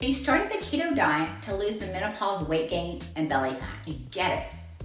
You started the keto diet to lose the menopause weight gain and belly fat. You get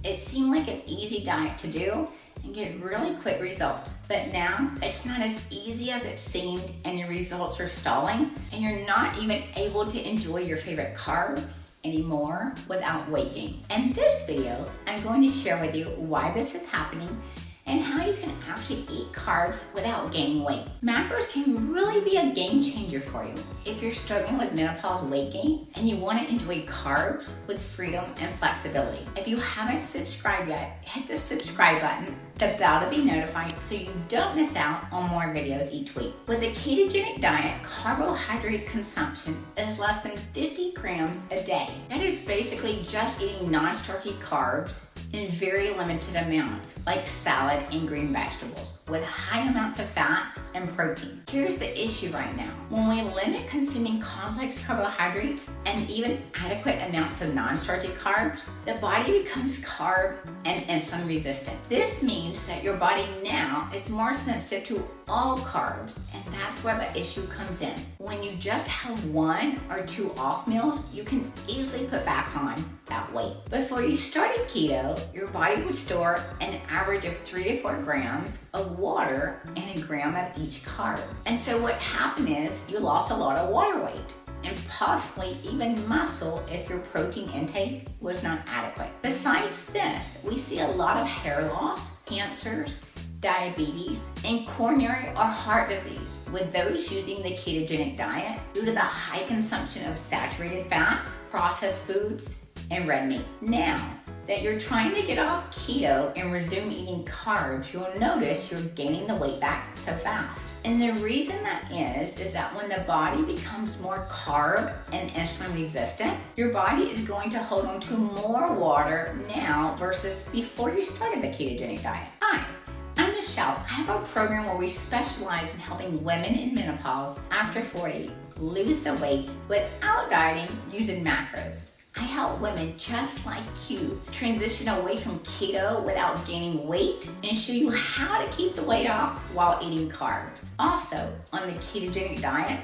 it. It seemed like an easy diet to do and get really quick results. But now it's not as easy as it seemed and your results are stalling and you're not even able to enjoy your favorite carbs anymore without weight gain. In this video, I'm going to share with you why this is happening and how you can actually eat carbs without gaining weight. Macros can really be a game changer for you if you're struggling with menopause weight gain and you want to enjoy carbs with freedom and flexibility. If you haven't subscribed yet, hit the subscribe button, the bell to be notified so you don't miss out on more videos each week. With a ketogenic diet, carbohydrate consumption is less than 50 grams a day. That is basically just eating non-starchy carbs in very limited amounts, like salad and green vegetables, with high amounts of fats and protein. Here's the issue right now. When we limit consuming complex carbohydrates and even adequate amounts of non-starchy carbs, the body becomes carb and insulin resistant. This means that your body now is more sensitive to all carbs, and that's where the issue comes in. When you just have 1 or 2 off meals, you can easily put back on that weight. Before you started keto, your body would store an average of 3 to 4 grams of water and a gram of each carb. And so what happened is you lost a lot of water weight and possibly even muscle if your protein intake was not adequate. Besides this, we see a lot of hair loss, cancers, diabetes, and coronary or heart disease with those using the ketogenic diet due to the high consumption of saturated fats, processed foods, and red meat. Now that you're trying to get off keto and resume eating carbs, you'll notice you're gaining the weight back so fast. And the reason that is that when the body becomes more carb and insulin resistant, your body is going to hold on to more water now versus before you started the ketogenic diet. Hi, I'm Michelle. I have a program where we specialize in helping women in menopause after 40 lose the weight without dieting using macros. I help women just like you transition away from keto without gaining weight and show you how to keep the weight off while eating carbs. Also, on the ketogenic diet,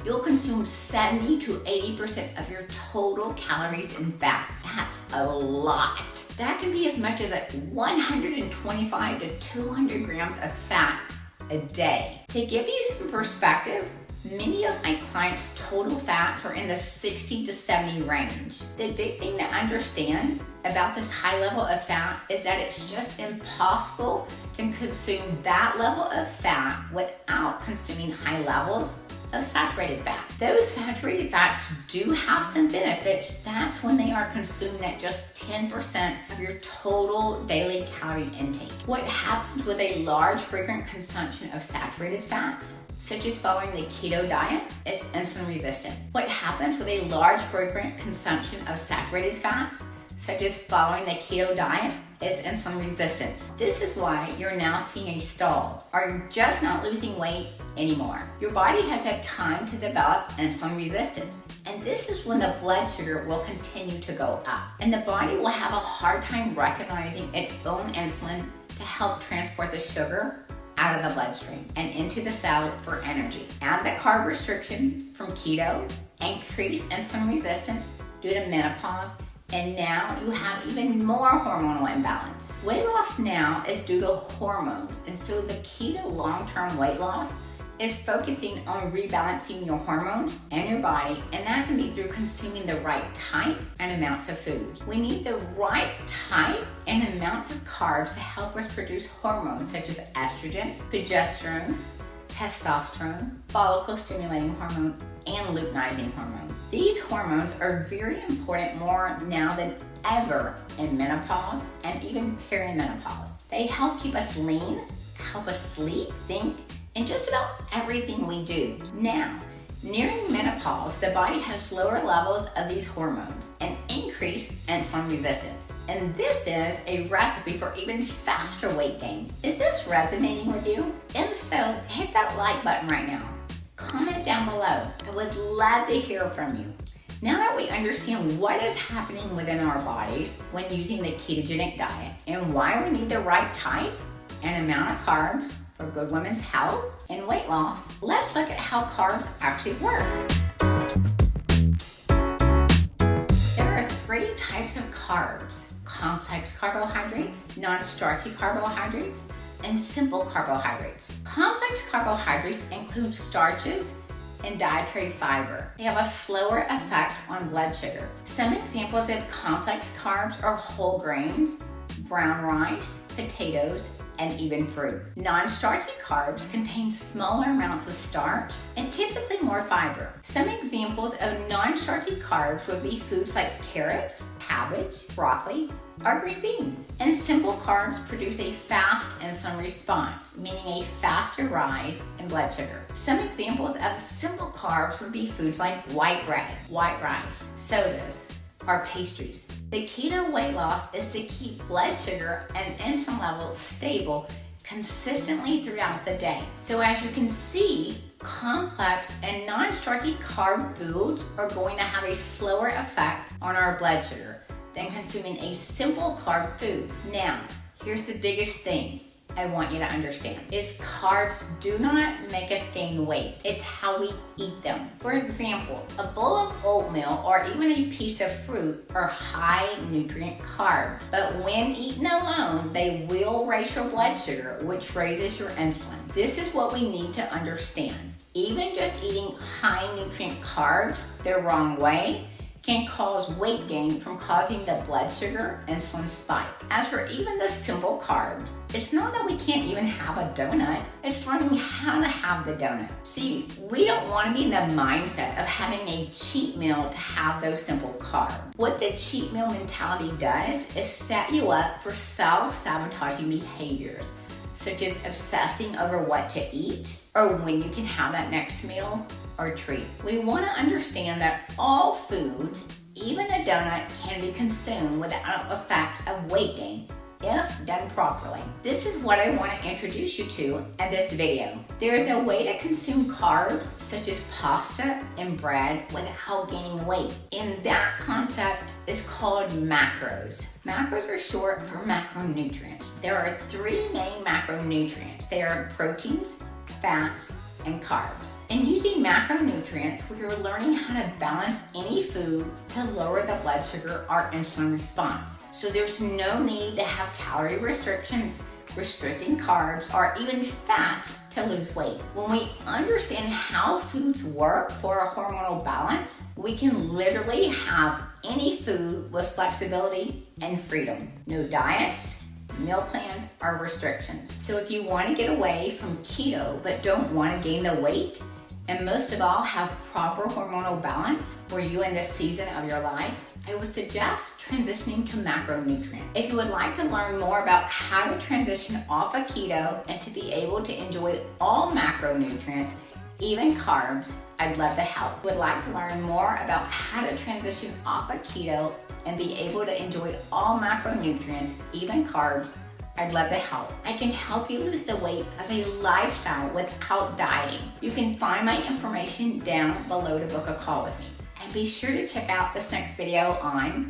you'll consume 70 to 80% of your total calories and fat. That's a lot. That can be as much as 125 to 200 grams of fat a day. To give you some perspective, many of my clients' total fats are in the 60 to 70 range. The big thing to understand about this high level of fat is that it's just impossible to consume that level of fat without consuming high levels of saturated fat. Those saturated fats do have some benefits. That's when they are consumed at just 10% of your total daily calorie intake. What happens with a large frequent consumption of saturated fats, such as following the keto diet, is insulin resistant. What happens with a large frequent consumption of saturated fats, such as following the keto diet, is insulin resistance. This is why you're now seeing a stall, or you're just not losing weight anymore. Your body has had time to develop insulin resistance, and this is when the blood sugar will continue to go up, and the body will have a hard time recognizing its own insulin to help transport the sugar out of the bloodstream and into the cell for energy. Add the carb restriction from keto, increase insulin resistance due to menopause, and now you have even more hormonal imbalance. Weight loss now is due to hormones, and so the key to long-term weight loss is focusing on rebalancing your hormones and your body, and that can be through consuming the right type and amounts of foods. We need the right type and amounts of carbs to help us produce hormones such as estrogen, progesterone, testosterone, follicle-stimulating hormone, and luteinizing hormone. These hormones are very important more now than ever in menopause and even perimenopause. They help keep us lean, help us sleep, think, and just about everything we do. Now, nearing menopause, the body has lower levels of these hormones and increased insulin resistance. And this is a recipe for even faster weight gain. Is this resonating with you? If so, hit that like button right now. Comment down below. I would love to hear from you. Now that we understand what is happening within our bodies when using the ketogenic diet and why we need the right type and amount of carbs for good women's health and weight loss, let's look at how carbs actually work. types of carbs: complex carbohydrates, non-starchy carbohydrates, and simple carbohydrates. Complex carbohydrates include starches and dietary fiber. They have a slower effect on blood sugar. Some examples of complex carbs are whole grains, brown rice, potatoes, and even fruit. Non-starchy carbs contain smaller amounts of starch and typically more fiber. Some examples of non-starchy carbs would be foods like carrots, cabbage, broccoli, or green beans. And simple carbs produce a fast insulin response, meaning a faster rise in blood sugar. Some examples of simple carbs would be foods like white bread, white rice, sodas, or pastries. The keto weight loss is to keep blood sugar and insulin levels stable consistently throughout the day. So as you can see, complex and non-starchy carb foods are going to have a slower effect on our blood sugar than consuming a simple carb food. Now, here's the biggest thing I want you to understand is carbs do not make us gain weight. It's how we eat them. For example, a bowl of oatmeal or even a piece of fruit are high nutrient carbs, but when eaten alone, they will raise your blood sugar, which raises your insulin. This is what we need to understand. Even just eating high nutrient carbs the wrong way can cause weight gain from causing the blood sugar insulin spike. As for even the simple carbs, it's not that we can't even have a donut, it's learning how to have the donut. See, we don't want to be in the mindset of having a cheat meal to have those simple carbs. What the cheat meal mentality does is set you up for self-sabotaging behaviors, such as obsessing over what to eat or when you can have that next meal or treat. We want to understand that all foods, even a donut, can be consumed without effects of weight gain if done properly. This is what I want to introduce you to in this video. There is a way to consume carbs such as pasta and bread without gaining weight. And that concept is called macros. Macros are short for macronutrients. There are three main macronutrients. They are proteins, fats, and carbs. And using macronutrients, we are learning how to balance any food to lower the blood sugar or insulin response. So there's no need to have calorie restrictions, restricting carbs, or even fats to lose weight. When we understand how foods work for a hormonal balance, we can literally have any food with flexibility and freedom. No diets, meal plans, or restrictions. So if you want to get away from keto but don't want to gain the weight, and most of all have proper hormonal balance for you in this season of your life, I would suggest transitioning to macronutrient. If you would like to learn more about how to transition off of keto and to be able to enjoy all macronutrients, even carbs, I'd love to help. Would like to learn more about how to transition off of keto and be able to enjoy all macronutrients, even carbs, I'd love to help. I can help you lose the weight as a lifestyle without dieting. You can find my information down below to book a call with me. And be sure to check out this next video on